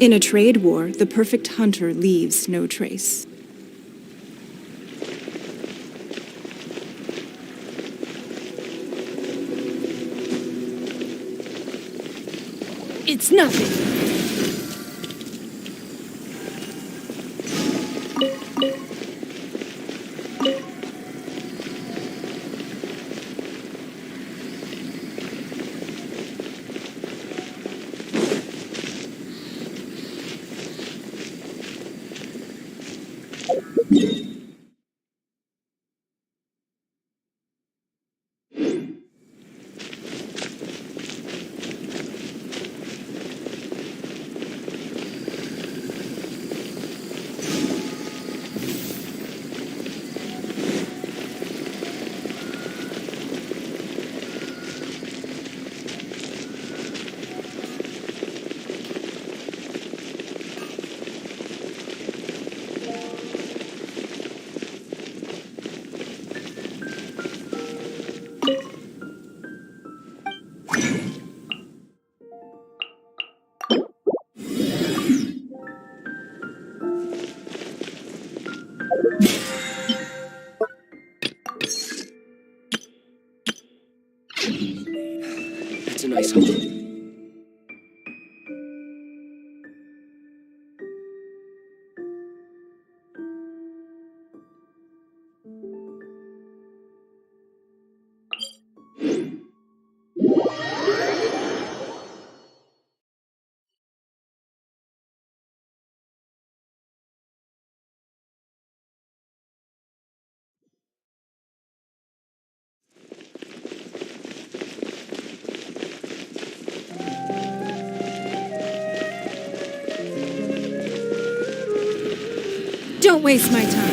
In a trade war, the perfect hunter leaves no trace. It's nothing. That's a nice home. Don't waste my time.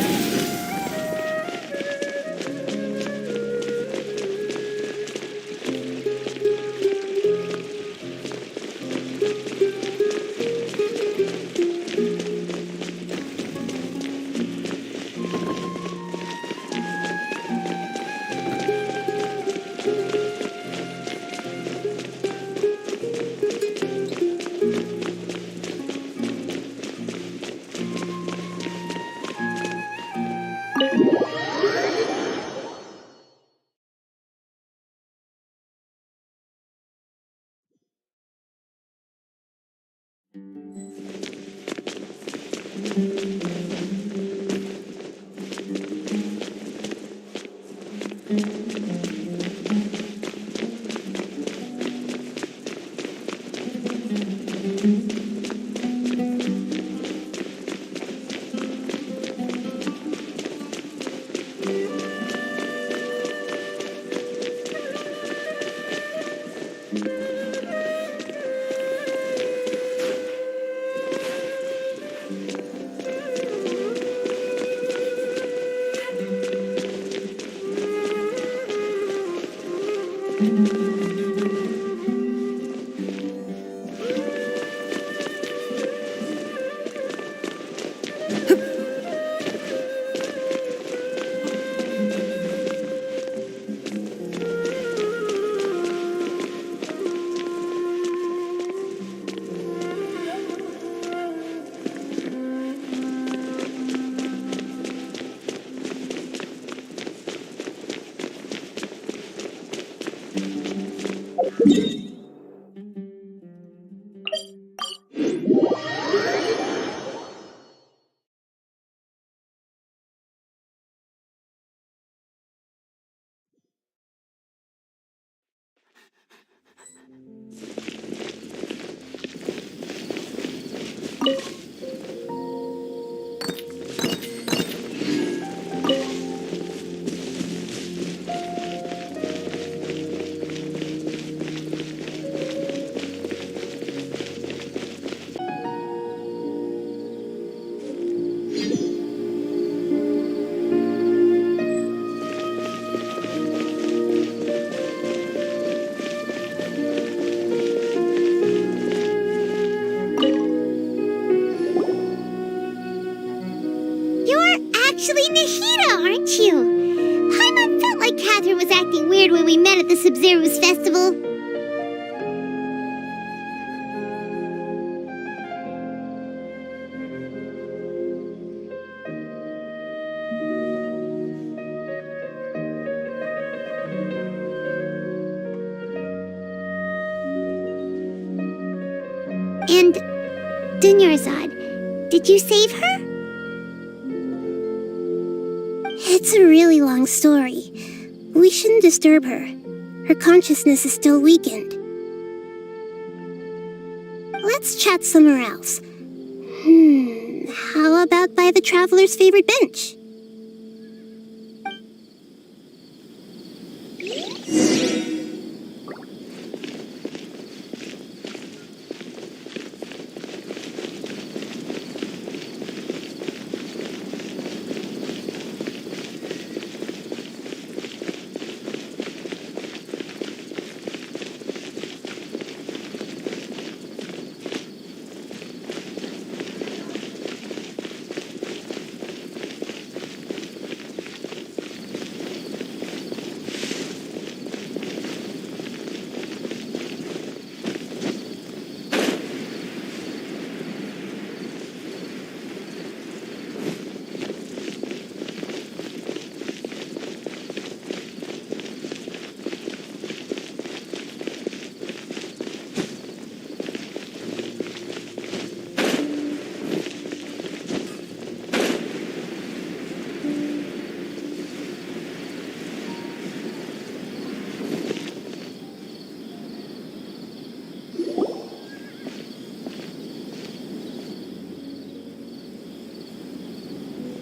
Actually Nahida, aren't you? Paimon felt like Catherine was acting weird when we met at the Sub-Zero's festival. And Dunyarzad, did you save her? It's a really long story. We shouldn't disturb her. Her consciousness is still weakened. Let's chat somewhere else. How about by the traveler's favorite bench?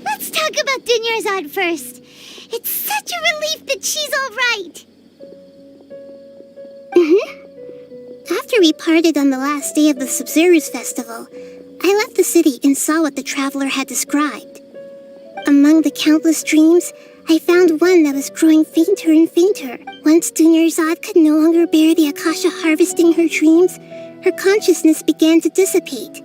Let's talk about Dunyarzad first. It's such a relief that she's all right. After we parted on the last day of the Sub-Zero's festival, I left the city and saw what the traveler had described. Among the countless dreams, I found one that was growing fainter and fainter. Once Dunyarzad could no longer bear the Akasha harvesting her dreams, her consciousness began to dissipate.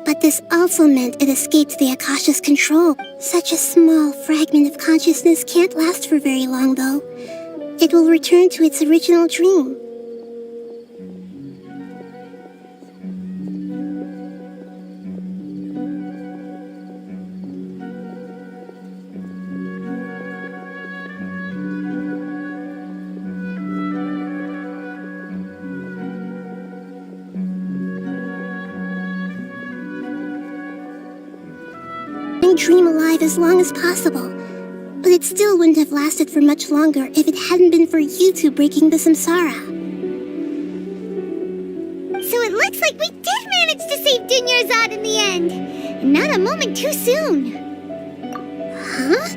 But this also meant it escaped the Akasha's control. Such a small fragment of consciousness can't last for very long, though. It will return to its original dream. Dream alive as long as possible, but it still wouldn't have lasted for much longer if it hadn't been for you two breaking the samsara. So it looks like we did manage to save Dunyarzad in the end, and not a moment too soon. Huh?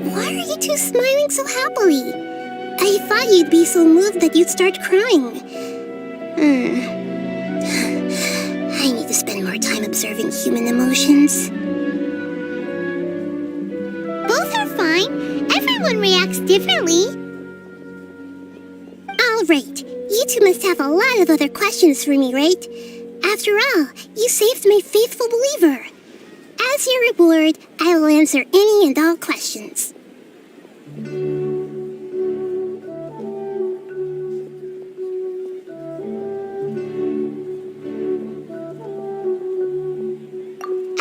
Why are you two smiling so happily? I thought you'd be so moved that you'd start crying. I need to spend more time observing human emotions. Everyone reacts differently. All right, you two must have a lot of other questions for me, right? After all, you saved my faithful believer. As your reward, I will answer any and all questions.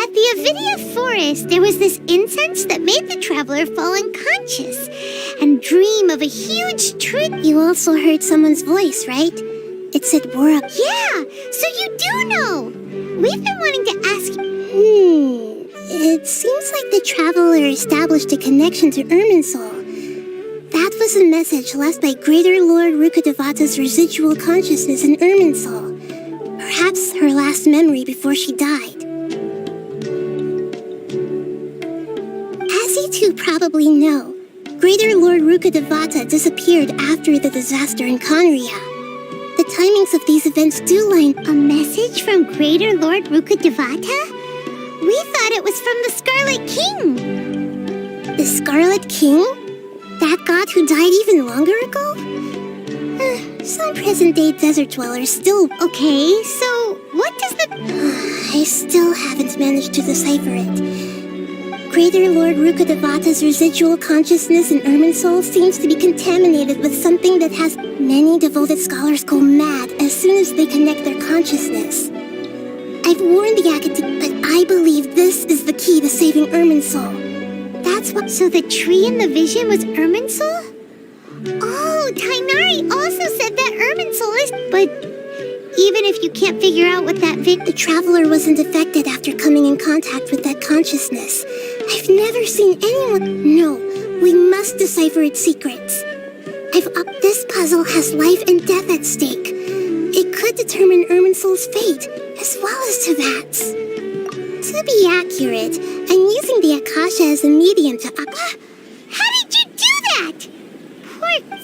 At the Avidia forest, there was this incense that made the traveler fall unconscious and dream of a huge tree. You also heard someone's voice, right? It said Wara. Yeah, so you do know. We've been wanting to ask you. It seems like the traveler established a connection to Irminsul. That was a message left by Greater Lord Rukkhadevata's residual consciousness in Irminsul. Perhaps her last memory before she died. As you two probably know, Greater Lord Rukkhadevata disappeared after the disaster in Conria. The timings of these events do line. A message from Greater Lord Rukkhadevata? We thought it was from the Scarlet King. The Scarlet King? That god who died even longer ago? Some present-day desert dwellers still... Okay, so what does the... I still haven't managed to decipher it. Greater Lord Rukkhadevata's residual consciousness in Irminsul seems to be contaminated with something that has many devoted scholars go mad as soon as they connect their consciousness. I've warned the academy, but I believe this is the key to saving Irminsul. That's what... So the tree in the vision was Irminsul? Oh, Tainari also said that Irminsul is... But Even if you can't figure out what that the traveler wasn't affected after coming in contact with that consciousness. I've never seen anyone... No, we must decipher its secrets. This puzzle has life and death at stake. It could determine Irminsul's fate, as well as Teyvat's. To be accurate, I'm using the Akasha as a medium to... How did you do that?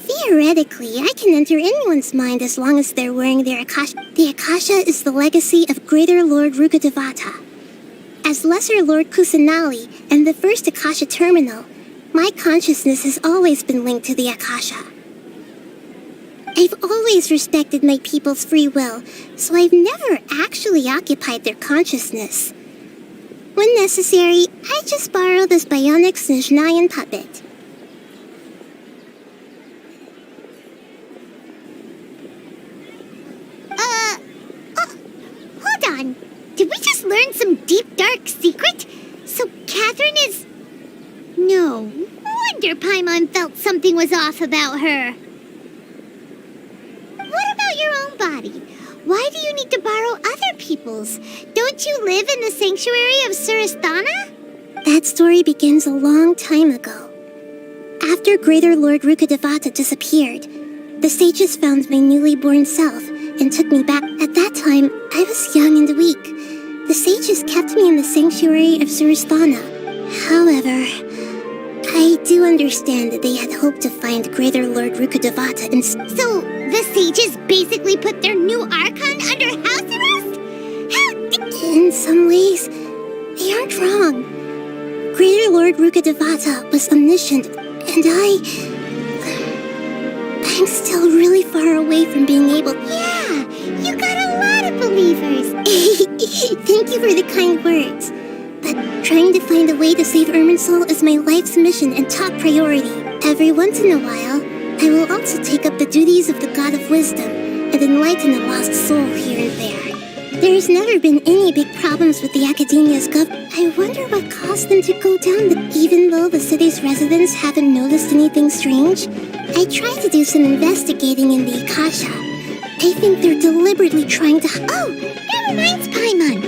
Theoretically, I can enter anyone's mind as long as they're wearing their Akasha. The Akasha is the legacy of Greater Lord Rukkhadevata. As Lesser Lord Kusanali and the first Akasha terminal, my consciousness has always been linked to the Akasha. I've always respected my people's free will, so I've never actually occupied their consciousness. When necessary, I just borrow this bionic Snezhnayan puppet. Hold on. Did we just learn some deep, dark secret? So Catherine is... No wonder Paimon felt something was off about her. What about your own body? Why do you need to borrow other people's? Don't you live in the sanctuary of Surasthana? That story begins a long time ago. After Greater Lord Rukkhadevata disappeared, the sages found my newly born self and took me back. At that time, I was young and weak. The sages kept me in the sanctuary of Surasthana. However, I do understand that they had hoped to find Greater Lord Rukkhadevata and... So, the sages basically put their new Archon under house arrest? In some ways, they aren't wrong. Greater Lord Rukkhadevata was omniscient, and I'm still really far away from being able... Yeah, you got a lot of believers. Thank you for the kind words. But trying to find a way to save Irminsul is my life's mission and top priority. Every once in a while, I will also take up the duties of the God of Wisdom and enlighten a lost soul here and there. There's never been any big problems with the Academia's I wonder what caused them to go down even though the city's residents haven't noticed anything strange. I tried to do some investigating in the Akasha. I think they're deliberately trying to... Oh, that reminds Paimon.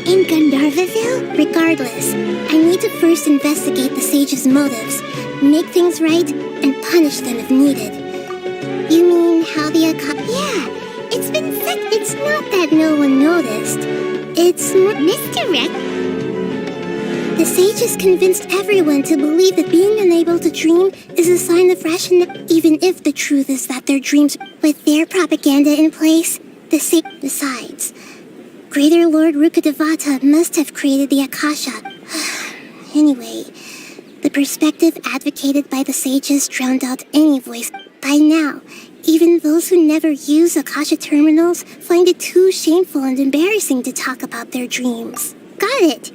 In Gandharvaville? Regardless, I need to first investigate the sage's motives, make things right, and punish them if needed. You mean how the Yeah, it's been said it's not that no one noticed. It's more misdirect. The sages convinced everyone to believe that being unable to dream is a sign of rationality, even if the truth is that their dreams... With their propaganda in place, Besides... Greater Lord Rukkhadevata must have created the Akasha. Anyway, the perspective advocated by the sages drowned out any voice. By now, even those who never use Akasha terminals find it too shameful and embarrassing to talk about their dreams. Got it.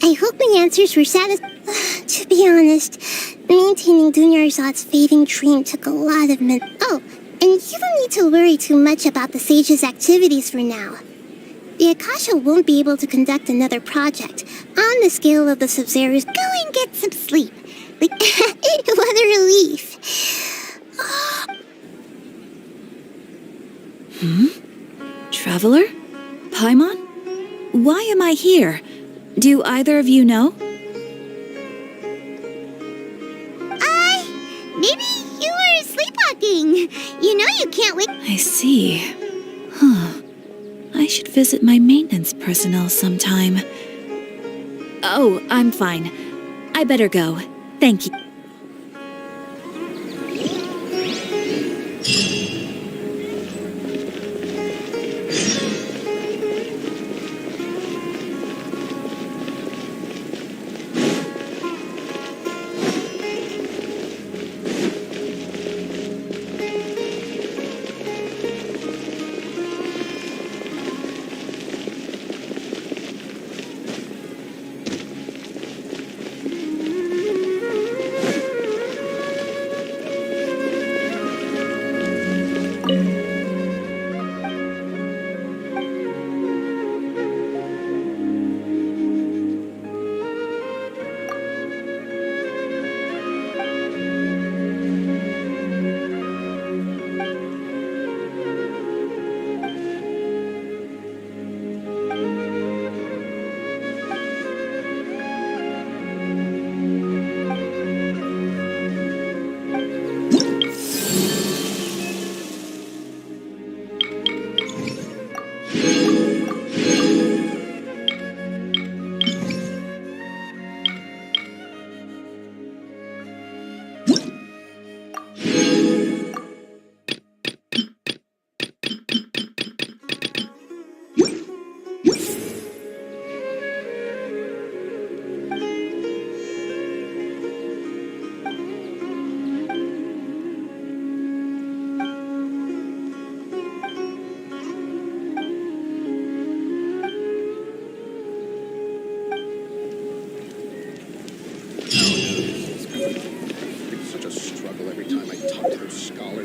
I hope my answers were satisfactory. To be honest, maintaining Dunyarzad's fading dream took a lot of Oh, and you don't need to worry too much about the sages' activities for now. The Akasha won't be able to conduct another project on the scale of the Sub-Zeros. Go and get some sleep. What a relief. Traveler? Paimon? Why am I here? Do either of you know? Maybe you were sleepwalking. You know you can't wait. I see. I should visit my maintenance personnel sometime. Oh, I'm fine. I better go. Thank you.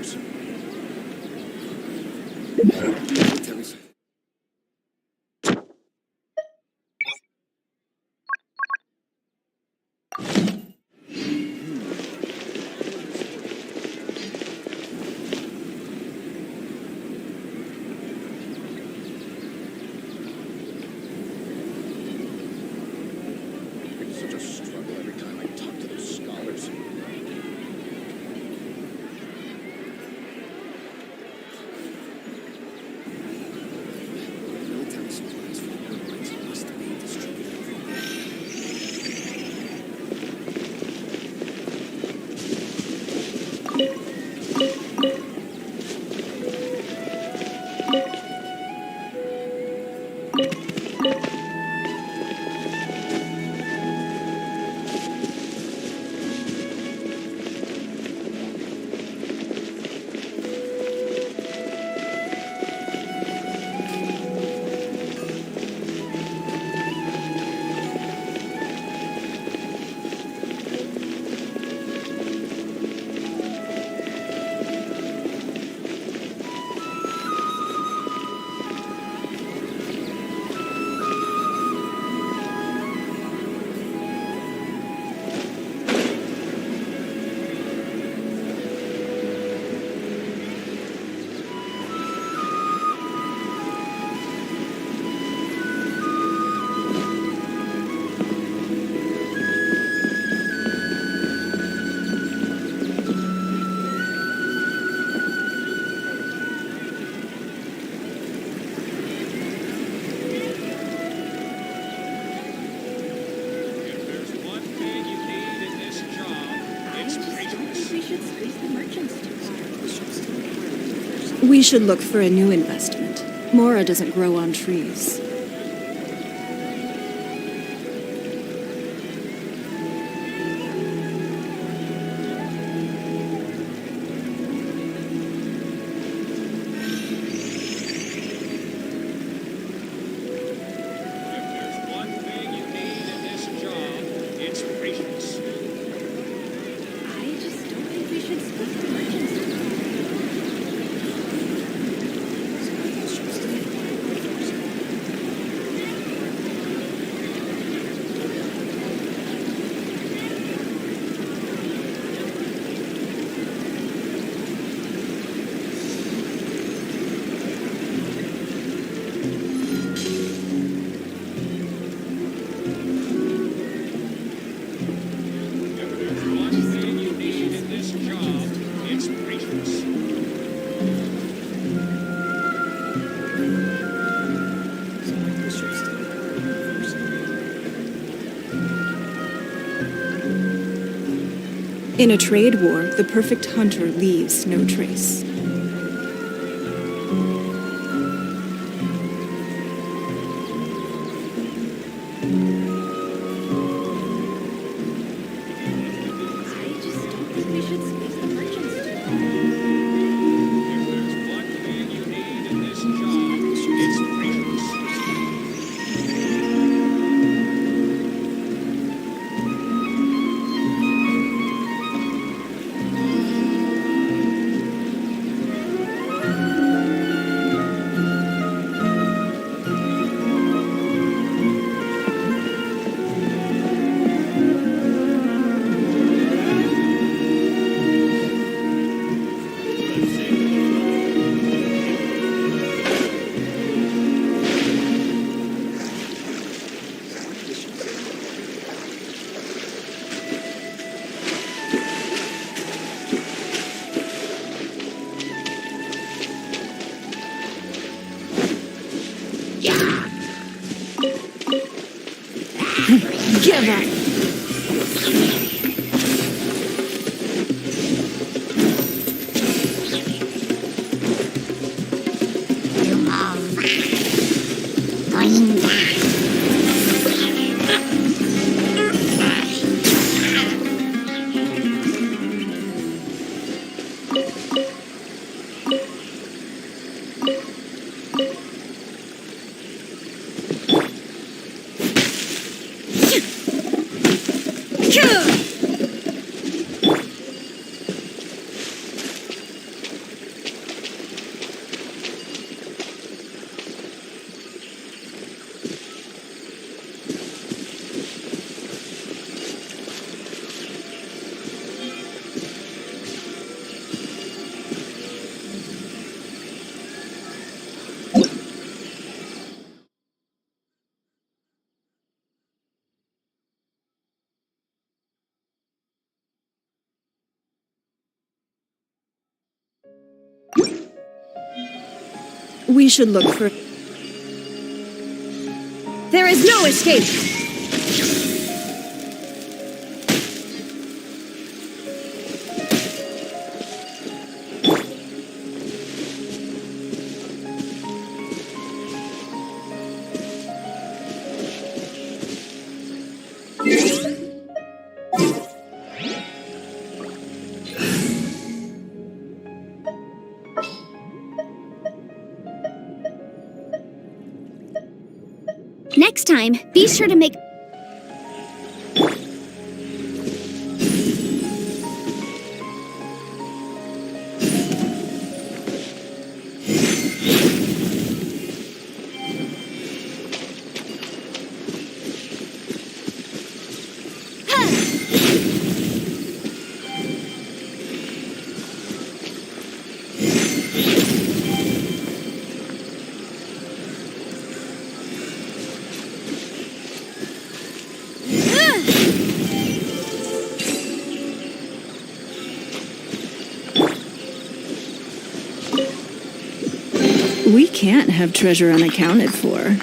scholars. It's such a struggle every time I talk to those scholars. Military supplies for airlines must be distributed everywhere. If there's one thing you need in this job, it's patience. We should squeeze the merchants too hard. We should look for a new investment. Mora doesn't grow on trees. If there's one thing you need in this job, it's patience. I just don't think we should squeeze the merchants too hard. If there's one thing you need in this job, it's patience. In a trade war, the perfect hunter leaves no trace. I just don't think we should squeeze the merchants too hard. If there's one thing you need in this job, it's patience. Give up! We should look for... There is no escape! Next time, be sure to make... We can't have treasure unaccounted for.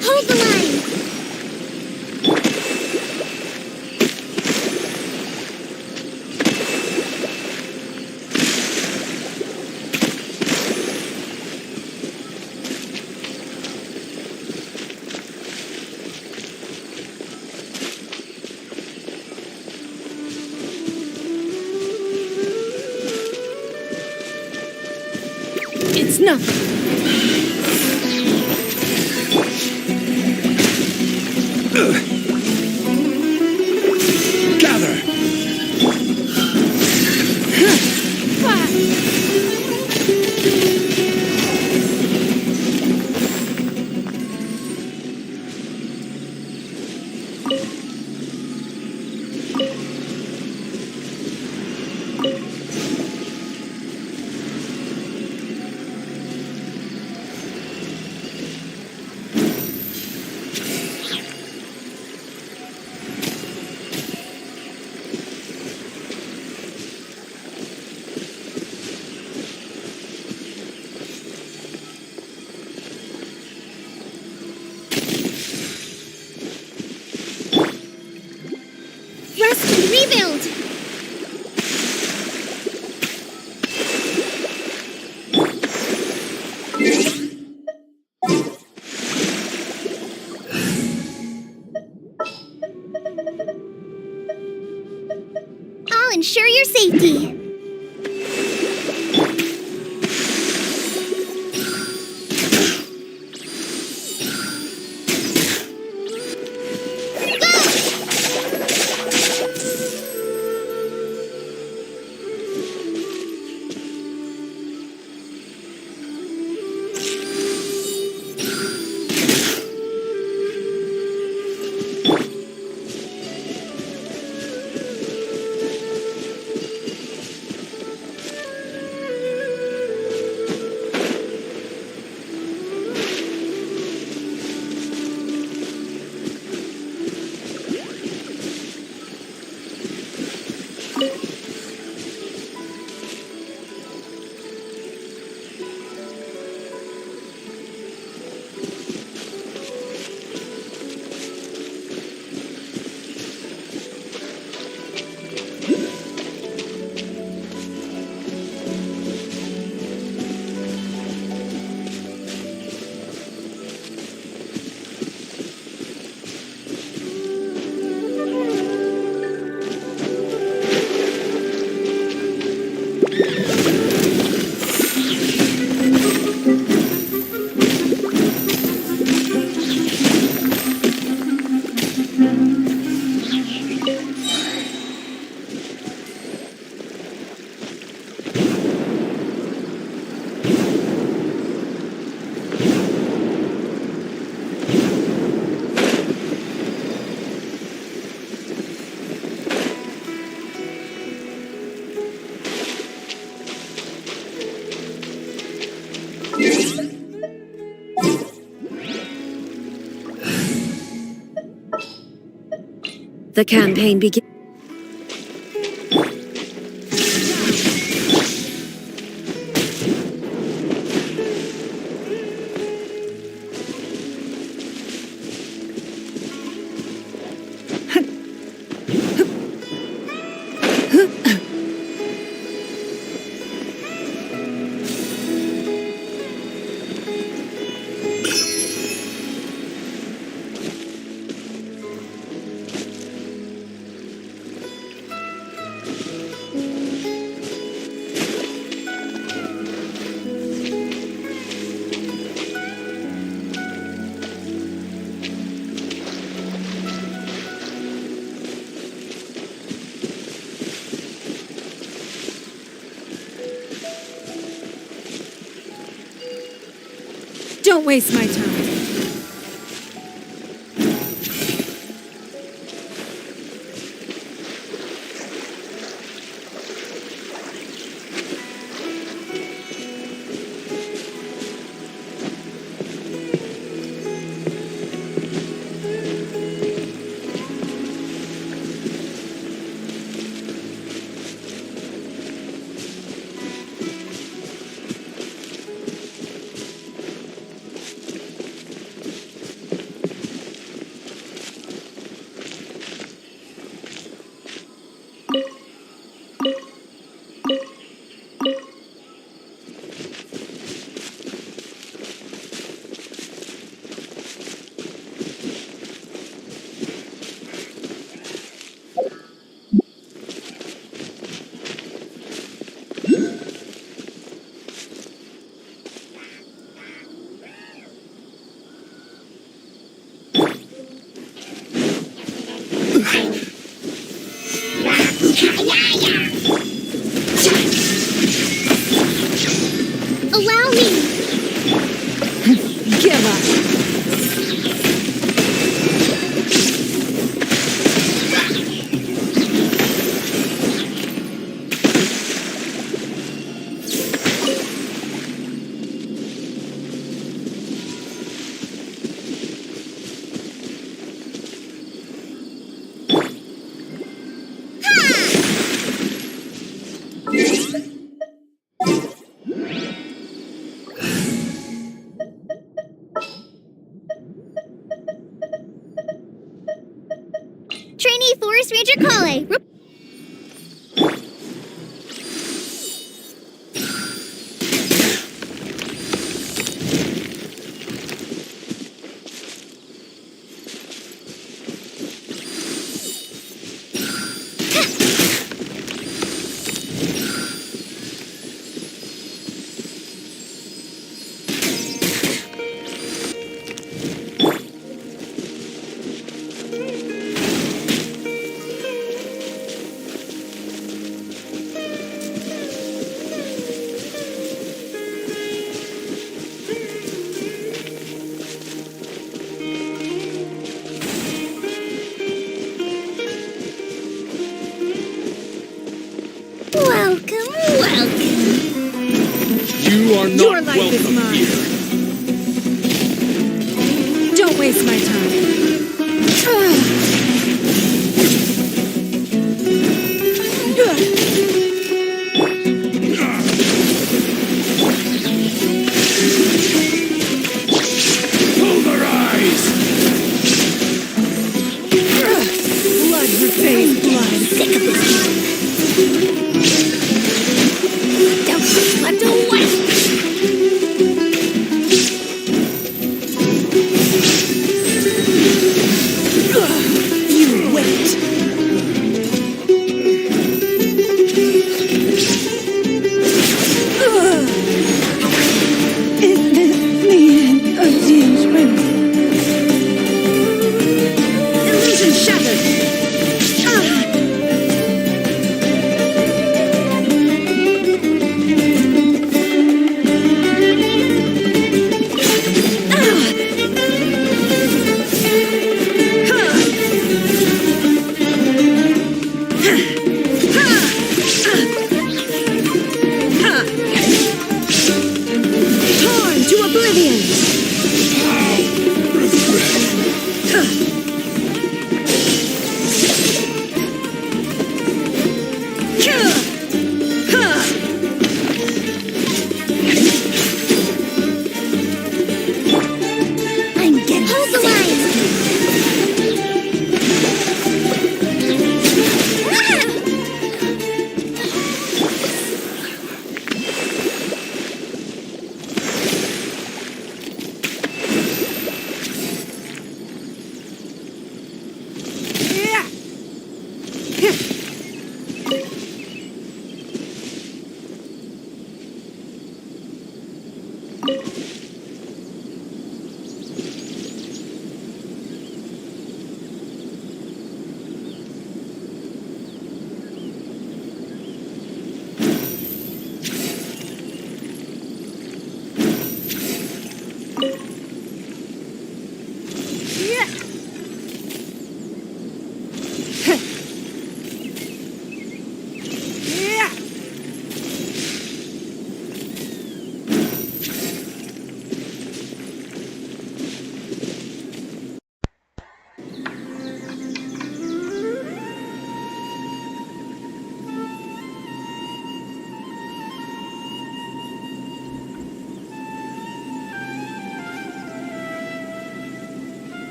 Hold the line! It's nothing. Gather! Rest and rebuild! I'll ensure your safety. The campaign begins. Don't waste my time. Allow me! Give up. Trainee Forest Ranger Kale. Welcome, welcome. You are not Your life is welcome mine. here. Don't waste my time. Pulverize! Blood repays blood. Sick of this one. Don't slip away. You wait. Is this the end of the experiment? Illusion shattered. Torn to oblivion.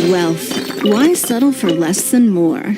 Wealth. Why settle for less than more?